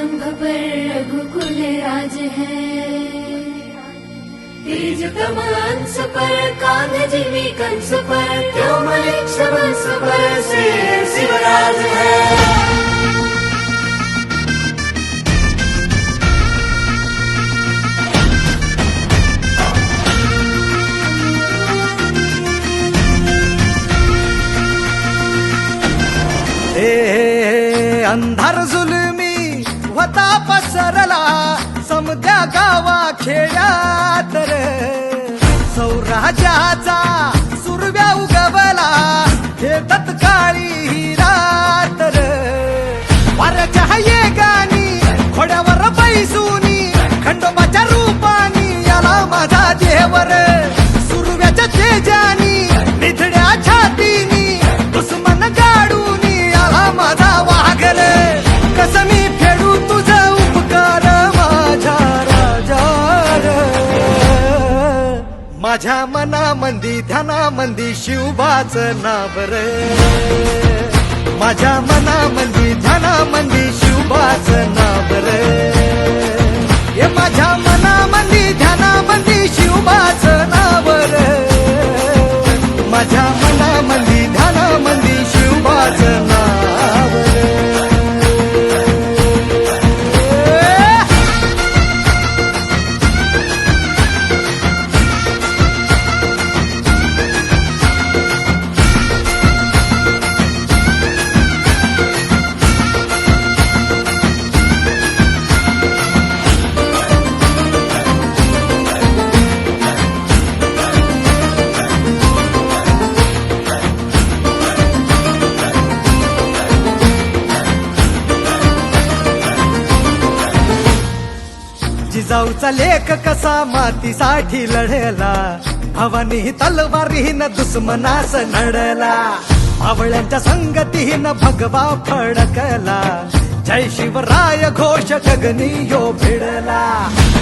स्तंभ पर रघुकुल राज है। तेज तमंस पर कांध जिमी कंस पर, क्यों मलिक सबंस पर से शिवराज है। अंधार जुलमी होता पसरला समद्या गावा खेड्यात रे, सौराज्याचा सुरव्या उगवला हे तत्काळी ही रात रे। वाऱ्याच्या येगानी घोड्यावर बैसूनी खंडोबाच्या रूपानी याला माझा देवर, सुरव्याच्या तेजानी निधड्या छातीनी दुश्मन गाडूनी याला माझा वाघर। कसं मी फेडू तुझा उपकार माझ्या राजा रे। माझ्या मनामंदी ध्यानामंदी शिवबाचं नाव रे, माझ्या मनामंदी ध्यानामंदी शिवबाचं नाव रे। हे माझ्या मनामंदी ध्यानामंदी शिवबाचं नाव रे, माझ्या मनामंदी ध्यानामंदी शिवबाचं नाव रे। जिजाऊचा लेख कसा मातीसाठी लढला, भावानी तलवारीनं दुश्मनास नडला, आवळ्यांच्या संगतीनं भगवा फडकला, जय शिवराय घोष गगनी यो भिडला,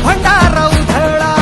भंडारा उधळला